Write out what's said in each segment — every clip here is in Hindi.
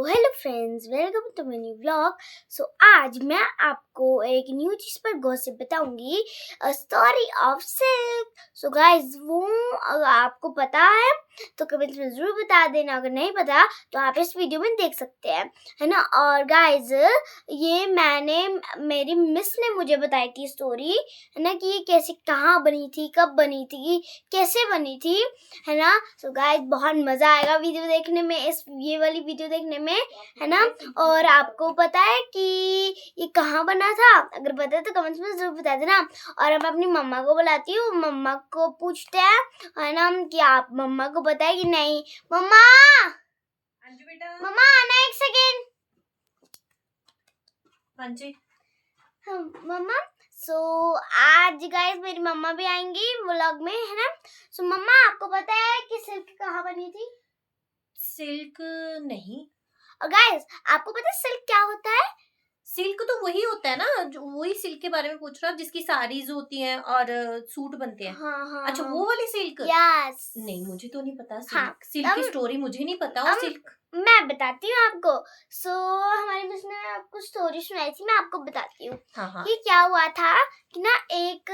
Hello friends, welcome to my new vlog. आज मैं आपको एक न्यू चीज़ पर गॉसिप बताऊंगी, स्टोरी ऑफ सिल्क। गाइज, वो अगर आपको पता है तो कमेंट में ज़रूर बता देना, अगर नहीं पता तो आप इस वीडियो में देख सकते हैं, है ना। और गाइज, ये मेरी मिस ने मुझे बताई थी स्टोरी, है ना, कि ये कैसे, कहाँ बनी थी, कब बनी थी, कैसे बनी थी, है ना। गाइज, बहुत मज़ा आएगा वीडियो देखने में, ये वाली वीडियो देखने में, है ना। और आपको पता है कि ये कहाँ बना था? अगर पता है तो कमेंट्स में जरूर बता देना। और अब अपनी मम्मा को बुलाती हूँ, मम्मा को पूछते हैं, है ना, कि आप मम्मा को पता है कि नहीं। मम्मा, हाँ जी बेटा। मम्मा आना एक सेकेंड। हाँ जी। मम्मा, आज गाइस मेरी मम्मा भी आएंगी व्लॉग में, है ना। मम्मा, आपको पता है कि सिल्क कहाँ बनी थी? सिल्क नहीं। और गाइस, आपको पता है सिल्क क्या होता है? सिल्क तो वही होता है ना, जो वही सिल्क के बारे में पूछ रहा हूँ, जिसकी साड़ीज होती हैं और सूट बनते हैं। हाँ, अच्छा, वो वाली सिल्क? यस। नहीं, मुझे तो नहीं पता। हाँ, सिल्क की स्टोरी मुझे नहीं पता। और सिल्क मैं बताती हूँ आपको। हमारी मिस ने आपको स्टोरी सुनाई थी, मैं आपको बताती हूँ। हाँ। कि क्या हुआ था कि ना, एक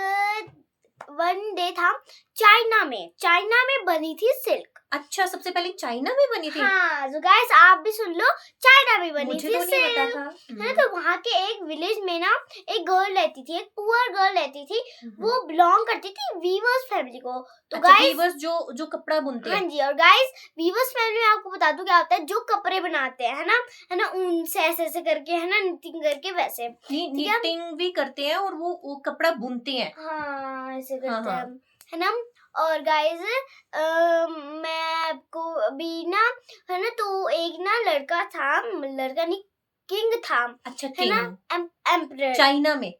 वन डे था, चाइना में बनी थी सिल्क। अच्छा, सबसे पहले चाइना में बनी थी? हाँ, तो गाइस आप भी सुन लो, चाइना में बनी मुझे थी तो नहीं पता सिल्क, था। है ना। तो वहाँ के एक विलेज में ना एक गर्ल रहती थी, एक पुअर गर्ल रहती थी। वो बिलोंग करती थी वीवर्स फैमिली को। तो अच्छा, गाइस, वीवर्स जो कपड़ा बुनते हैं। हाँ जी। और गाइस, वीवर्स फैमिली में आपको बता दूं क्या होता है, जो कपड़े बनाते हैं, है ना, ऊन से ऐसे करके, है ना, निटिंग करके, वैसे निटिंग भी करते हैं और वो कपड़ा बुनते हैं। हाँ, ऐसे करते हाँ। हैं, है ना। और गाइस, मैं आपको अभी ना, है ना, तो एक ना लड़का था, लड़का नहीं, किंग था। अच्छा, है ना, किंग एम्परर। चाइना में?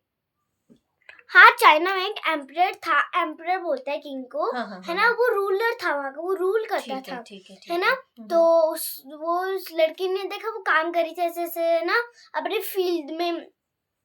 हाँ, चाइना में एक एम्परर था, एम्परर बोलते हैं किंग को। हाँ। है ना, वो रूलर था वहाँ का, वो रूल करता था। ठीक है ना। तो उस लड़की ने देखा, वो काम करी थी ऐसे, है ना, अपने फील्ड में,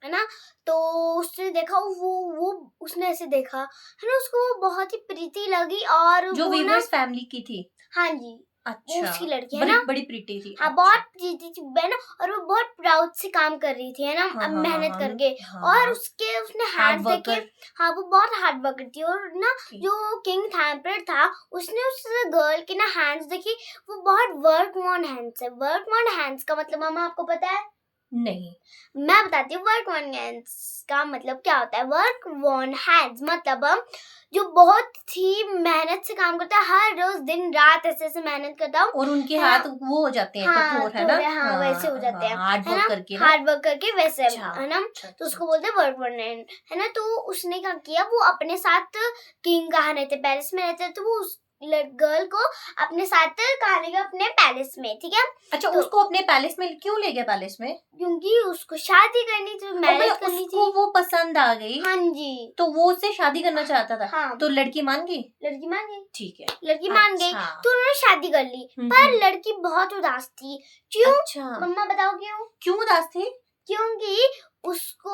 है ना। तो उसने देखा, वो उसने ऐसे देखा, है ना, उसको वो बहुत ही प्रीति लगी। और जो वो वीवर्स फैमिली की थी? हाँ जी, वो अच्छा, उसकी लड़की, है ना, बड़ी प्रीति थी। हाँ, अच्छा। बहुत प्रीति थी, है ना। और वो बहुत प्राउड से काम कर रही थी, है ना, हाँ, मेहनत करके। हाँ। और उसने हैंड्स देखे। हाँ, वो बहुत हार्ड वर्कर थी। और ना, जो किंग था, एम्परर था, उसने उस गर्ल के ना हैंड्स देखी, वो बहुत वर्क वॉन हैंड्स है। वर्क वॉन हैंड्स का मतलब मामा आपको पता है? नहीं। मैं बताती हूँ वर्क वॉन हैंड्स का मतलब क्या होता है। वर्क वॉन हैंड्स मतलब जो बहुत ही मेहनत से काम करता है, हर रोज दिन रात ऐसे मेहनत करता हूँ, और उनके हाथ वो हो जाते हैं, कठोर, है ना। हाँ, वैसे हो जाते हैं, हार्ड है वर्क ना, करके, हार्ड वर्क करके वैसे, है ना। तो उसको बोलते हैं वर्क वॉन हैंड, है ना। तो उसने क्या किया, वो अपने साथ, किंग कहाँ रहते, पेरिस में रहते, तो वो उस गर्ल को अपने साथ कहाँ ले गया, अपने पैलेस में, ठीक है। अच्छा, तो उसको अपने पैलेस में क्यों ले गया? पैलेस में क्योंकि उसको शादी करनी थी, मैरिज करनी थी। वो पसंद आ गई। हाँ जी। तो वो उससे शादी करना चाहता था। हाँ। तो लड़की मान गई? लड़की मान गई। ठीक है, लड़की मान गई, अच्छा। तो उन्होंने शादी कर ली। पर लड़की बहुत उदास थी। क्यों? अच्छा, मम्मा बताओ क्यों? उदास थी? क्योंकि उसको,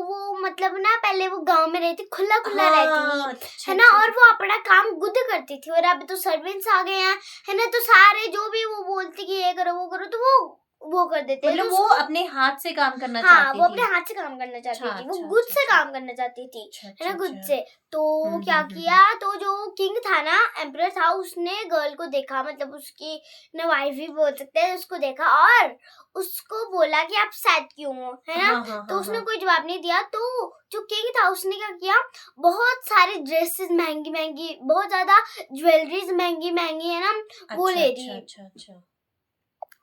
वो मतलब ना, पहले वो गांव में रहती, खुला रहती थी, है ना। और वो अपना काम खुद करती थी। और अब तो सर्वेंट्स आ गए हैं, है ना, तो सारे जो भी वो बोलती कि ये करो वो करो, तो वो कर देते हैं। मतलब तो वो अपने हाथ से काम करना हाँ, चाहती वो थी। अपने हाथ से काम करना चाहती थी, वो अच्छा, गुड से काम करना चाहती थी, है ना, गुड से। तो क्या किया, तो जो किंग था ना, एम्परर था, उसने गर्ल को देखा, मतलब उसकी ना वाइफ भी बोल सकते हैं, उसको देखा और उसको बोला कि आप सैड क्यों हो, है ना। तो उसने कोई जवाब नहीं दिया। तो जो किंग था, उसने क्या किया, बहुत सारे ड्रेसेस महंगी महंगी, बहुत ज्यादा ज्वेलरीज महंगी महंगी, है ना, वो ले दी। अच्छा।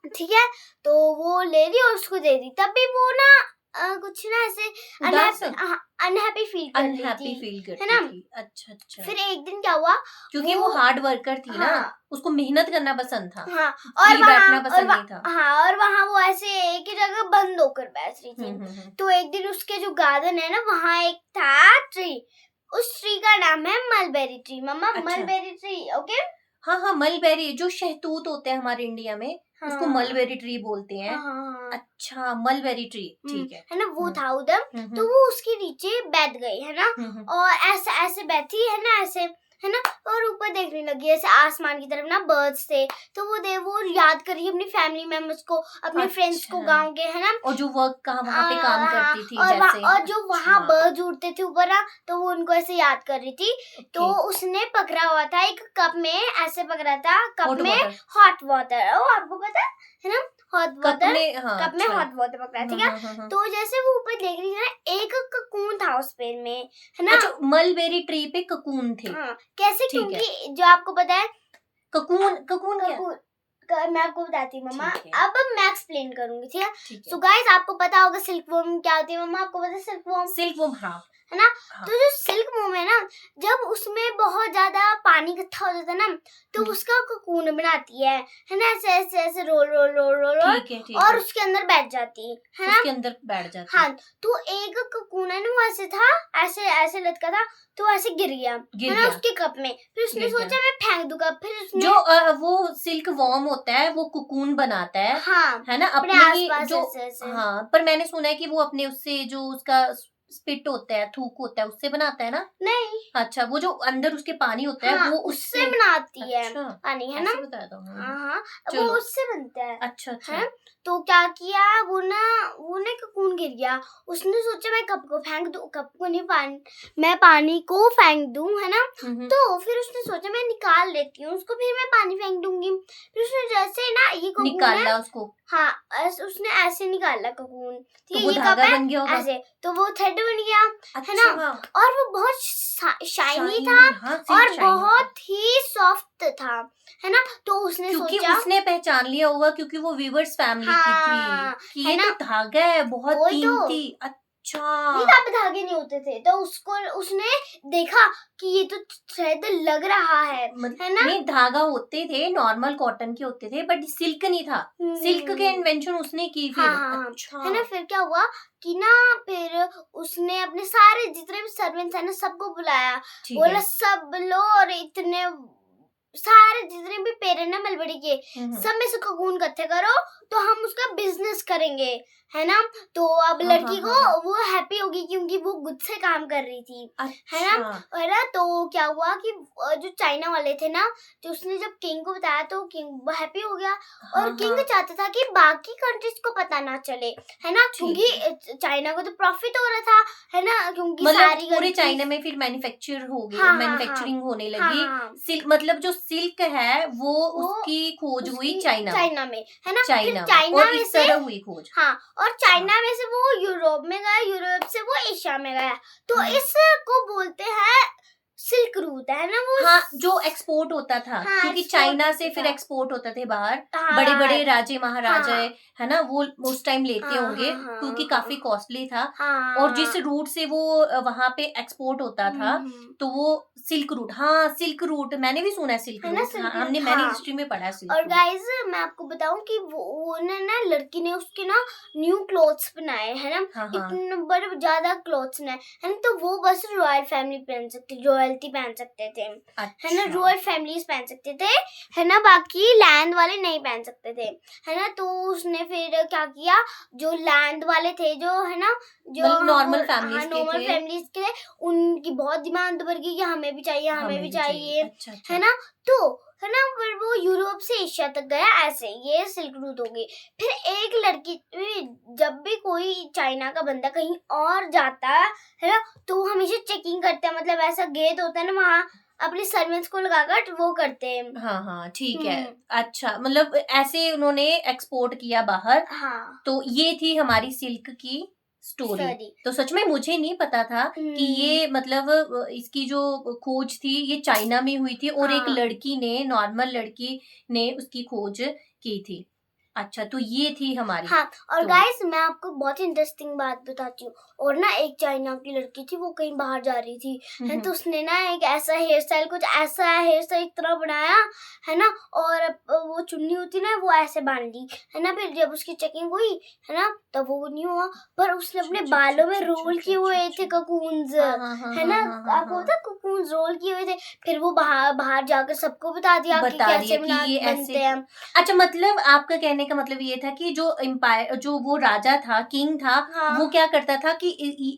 ठीक है, तो वो ले ली और उसको दे दी। तब भी वो ना कुछ ना ऐसे अनहैप्पी फील करती थी, है ना। अच्छा। फिर एक दिन क्या हुआ, क्योंकि वो हार्ड वर्कर थी ना, उसको मेहनत करना पसंद था। हाँ, और बैठना पसंद नहीं था। हाँ, और वहाँ वो ऐसे एक ही जगह बंद होकर बैठ रही थी। तो एक दिन उसके जो गार्डन है ना, वहाँ एक था ट्री, उस ट्री का नाम है मलबेरी ट्री। मम्मा, मलबेरी ट्री, ओके। हाँ, मलबेरी, जो शहतूत होते हैं हमारे इंडिया में, उसको मलबेरी ट्री बोलते हैं। अच्छा, मलबेरी ट्री, ठीक है ना, वो था उधर। तो वो उसके नीचे बैठ गई, है ना, और ऐसे बैठी, है ना, ऐसे है ना, और ऊपर देखने लगी ऐसे आसमान की तरफ ना बर्ड्स थे, तो वो याद कर रही है अपनी फैमिली मेंबर्स को, अपने फ्रेंड्स को गाँव के, है ना, और जो वर्क वहाँ पे काम करती थी और जो वहाँ बर्ड्स उड़ते थे ऊपर ना, तो वो उनको ऐसे याद कर रही थी। तो उसने पकड़ा हुआ था एक कप में, ऐसे पकड़ा था कप में हॉट वाटर, आपको पता है ना, हॉट वाटर कप में हॉट वाटर पकड़ा, ठीक है। तो जैसे वो ऊपर देख रही थी ना, एक ककून था उस पेड़ में, है ना। अच्छा, मलबेरी ट्री पे ककून थे। कैसे, क्योंकि जो आपको पता है ककून क्या, मैं आपको बताती हूँ मम्मा, अब मैं एक्सप्लेन करूंगी, ठीक है। सो गाइस, आपको पता होगा सिल्क वॉर्म क्या होती है मम्मा, आपको पता है सिल्क वॉर्म हाँ है ना। तो जो सिल्क वॉर्म है ना, जब उसमें बहुत ज्यादा पानी इकट्ठा हो जाता है ना, तो उसका कोकून बनाती है ना, ऐसे ऐसे ऐसे रोल रोल रोल रोल और उसके अंदर बैठ जाती है ना, उसके अंदर बैठ जाती। हाँ, तो एक कोकून है ना, वो ऐसे था, ऐसे ऐसे लटका था, तो ऐसे गिर गया है ना उसके कप में। फिर उसने सोचा मैं फेंक दूंगा, फिर उसने जो वो सिल्क वॉर्म होता है वो कोकून बनाता है, हाँ, है ना, अपने जो हाँ, पर मैंने सुना है कि वो अपने उससे जो उसका स्पिट होता है, थूक होता है, उससे बनाता है ना। नहीं, अच्छा, वो जो अंदर उसके पानी होता है वो उससे बनाती है पानी, है ना, हाँ, वो उससे बनता है। अच्छा। तो क्या किया, वो ना कोकून गिर गया, उसने सोचा मैं कप को फेंक दूं, कप को नहीं, मैं पानी को फेंक दूं, है ना। तो फिर उसने सोचा मैं निकाल लेती हूँ उसको, फिर मैं पानी फेंक दूंगी। फिर उसने जैसे ना ये कोकून निकाला उसको, हाँ, उसने ऐसे निकाला कोकून, तो वो धागा बन गया होगा ऐसे, तो वो थ्रेड बन गया, है ना, और वो बहुत शाइनी था, और बहुत ही सॉफ्ट था, है ना। तो उसने सोचा, उसने पहचान लिया होगा क्योंकि वो वीवर्स फैमिली की थी कि ये तो धागा है बहुत कीमती। अच्छा, धागे नहीं होते थे, तो उसने देखा कि ये तो थ्रेड लग रहा है ना। नहीं, धागा होते थे, नॉर्मल कॉटन के होते थे, बट सिल्क नहीं था। सिल्क के इन्वेंशन उसने की फिर। अच्छा, है ना। फिर क्या हुआ कि ना, फिर उसने अपने सारे जितने भी सर्वेंट्स है ना, सबको बुलाया, बोला सब लो, और इतने सारे जितने भी पेड़ है ना मलबेरी के, सब में से कोकून इकट्ठे करो, तो हम उसका बिजनेस करेंगे, है ना। तो अब लड़की को वो हैप्पी होगी क्योंकि वो गुड से काम कर रही थी, है ना। तो क्या हुआ कि जो चाइना वाले थे ना, तो उसने जब किंग को बताया तो किंग हैप्पी हो गया, और किंग चाहता था कि बाकी कंट्रीज को पता ना चले, है ना, क्योंकि चाइना को तो प्रॉफिट हो रहा था, है ना, क्योंकि सारी पूरे चाइना में फिर मैन्युफैक्चरिंग होने लगी। मतलब जो सिल्क है वो उसकी खोज हुई चाइना में, है ना। चाइना में से हुई खोज, हाँ, और चाइना में से वो यूरोप में गया, यूरोप से वो एशिया में गया, तो इसको बोलते हैं सिल्क रूट, है ना, वो जो एक्सपोर्ट होता था, क्योंकि चाइना से फिर एक्सपोर्ट होते थे बाहर, बड़े बड़े राजे महाराजा, है ना, वो उस टाइम लेते होंगे क्योंकि काफी कॉस्टली था, और जिस रूट से वो वहां पे एक्सपोर्ट होता था, तो वो सिल्क रूट। सिल्क रूट मैंने भी सुना है, सिल्क रूट मैंने हिस्ट्री में पढ़ा है। और गाइस, मैं आपको बताऊं कि वो ना लड़की ने उसके ना न्यू क्लोथ्स बनाए, है ना, इतने बड़े ज्यादा क्लोथ्स बनाए, है ना, तो वो बस रॉयल फैमिली पहन सकती, रॉयल्टी पहन सकते थे, है ना, रॉयल फैमिलीज पहन सकते थे, है ना, बाकी लैंड वाले नहीं पहन सकते थे, है ना। तो उसने फिर क्या किया, जो लैंड वाले थे, जो है ना, जो नॉर्मल फैमिलीज के थे, उनकी बहुत डिमांड बढ़ गई कि हमें भी चाहिए, है ना। तो है ना, फिर वो यूरोप से एशिया तक गया, ऐसे ये सिल्क रूट होगी। फिर एक लड़की, जब भी कोई चाइना का बंदा कहीं और जाता है ना, तो वो हमेशा चेकिंग करते हैं, मतलब ऐसा गेट होता है ना, वहाँ अपने सर्वेंट्स को लगाकर वो करते हैं। ठीक है। अच्छा, मतलब ऐसे उन्होंने एक्सपोर्ट किया बाहर। तो ये थी हमारी सिल्क की स्टोरी। तो सच में मुझे नहीं पता था कि ये मतलब इसकी जो खोज थी ये चाइना में हुई थी, और एक लड़की ने, नॉर्मल लड़की ने उसकी खोज की थी। अच्छा, तो ये थी हमारी। और गाइस, मैं आपको बहुत इंटरेस्टिंग बात बताती हूँ। और ना एक चाइना की लड़की थी, वो कहीं बाहर जा रही थी, है, तो उसने ना एक ऐसा हेयर स्टाइल, कुछ ऐसा हेयर स्टाइल इतना बनाया, है ना, और वो चुन्नी होती ना, वो ऐसे बांध ली, है ना। फिर जब उसकी चेकिंग हुई, है ना, तब वो नहीं हुआ, पर उसने अपने बालों में रोल किए हुए थे कोकून्स, है ना, आपको पता कोकून्स रोल किए हुए थे। फिर वो बाहर जाकर सबको बता दिया कि कैसे बनते हैं। अच्छा, मतलब आपका कहने का मतलब ये था कि जो एम्पायर, जो वो राजा था, किंग था, वो क्या करता था कि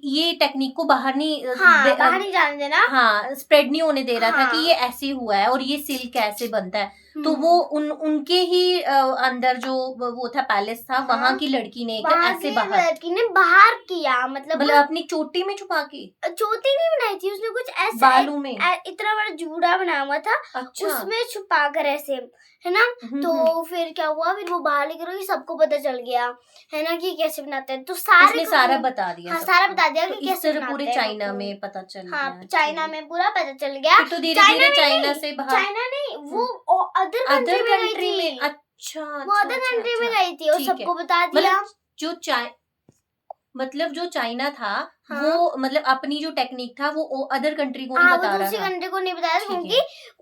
ये टेक्निक को बाहर नहीं बाहर नहीं जाने देना, हाँ, स्प्रेड नहीं होने दे रहा था कि ये ऐसे हुआ है और ये सिल्क ऐसे बनता है। तो वो उनके ही अंदर जो वो था, पैलेस था, वहां की लड़की ने ऐसे बाहर किया, मतलब अपनी चोटी में छुपा के, चोटी नहीं बनाई थी उसने, कुछ ऐसा बालों में इतना बड़ा जूड़ा बनाया हुआ था, अच्छा, उसमें छुपा कर ऐसे, है ना। तो फिर क्या हुआ, फिर वो बाहर लेकर गई, सबको पता चल गया, है ना, कि कैसे बनाते हैं। तो सारा बता दिया, सारा बता दिया कि कैसे बनाते हैं। पूरे चाइना में पता चल गया। हाँ, चाइना में पूरा पता चल गया। तो धीरे-धीरे चाइना से बाहर, चाइना नहीं, वो अदर कंट्री में, अच्छा, वो अदर कंट्री में गई थी और सबको बता दिया। जो चाइना था, वो मतलब अपनी जो टेक्निक था वो अदर कंट्री को नहीं बता रहा था, दूसरी कंट्री को नहीं बताया, क्योंकि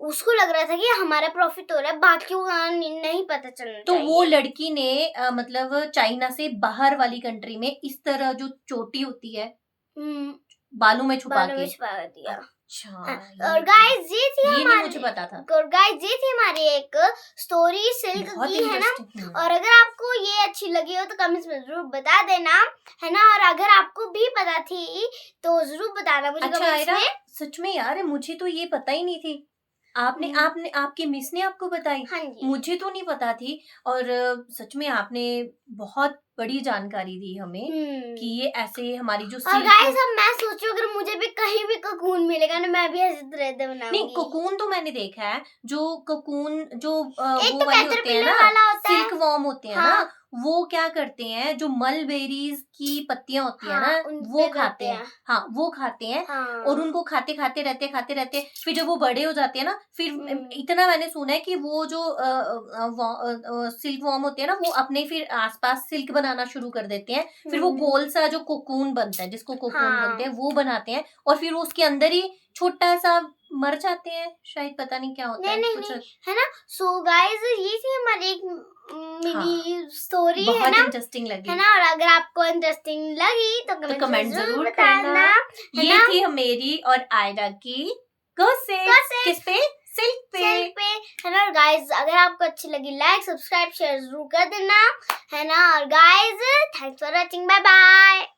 उसको लग रहा था कि हमारा प्रॉफिट हो रहा है, बाकियों का नहीं पता चलना। तो वो लड़की ने मतलब चाइना से बाहर वाली कंट्री में इस तरह जो चोटी होती है बालों में छुपा दिया। अच्छा, और गाइस ये थी हमारी, मुझे पता था। और गाइस ये थी हमारी एक स्टोरी सिल्क की, है ना। और अगर आपको ये अच्छी लगी हो तो कमेंट्स में जरूर बता देना, है ना। और अगर आपको भी पता थी तो जरूर बताना मुझे कमेंट्स में। सच में यार, मुझे तो ये पता ही नहीं थी। आपकी मिस ने आपको बताई? हाँ जी। मुझे तो नहीं पता थी। और सच में आपने बहुत बड़ी जानकारी दी हमें कि ये ऐसे हमारी जो और गाइस अब मैं सोचूं अगर मुझे भी कहीं भी कोकून मिलेगा ना, मैं भी ऐसे तरह से बनाऊंगी। नहीं, कोकून तो मैंने देखा है, जो कोकून जो एक वो तो वाले होते हैं ना, सिल्क वॉर्म होते हैं ना, वो क्या करते हैं, जो मलबेरीज की पत्तियां होती है ना, वो खाते हैं। हाँ, वो खाते हैं। और उनको खाते रहते, फिर जब वो बड़े हो जाते हैं ना, फिर इतना मैंने सुना है कि वो जो सिल्क वॉर्म होते हैं ना, वो अपने फिर आसपास सिल्क बनाना शुरू कर देते हैं। फिर वो गोल सा जो कोकून बनता है, जिसको कोकून बोलते हैं, वो बनाते हैं। और फिर वो उसके अंदर ही छोटा सा मर जाते हैं, शायद, पता नहीं क्या होता है। नहीं, है ना। सो गाइस ये थी हमारी एक मिनी स्टोरी, है ना, इंटरेस्टिंग लगी, है ना। और अगर आपको इंटरेस्टिंग लगी तो कमेंट जरूर करना। ये थी मेरी और आयरा की गॉसिप, किस पे? सिल्क पे, है ना। और गाइस अगर आपको अच्छी लगी, लाइक, सब्सक्राइब, शेयर जरूर कर देना, है ना। और guys thanks for watching, bye bye.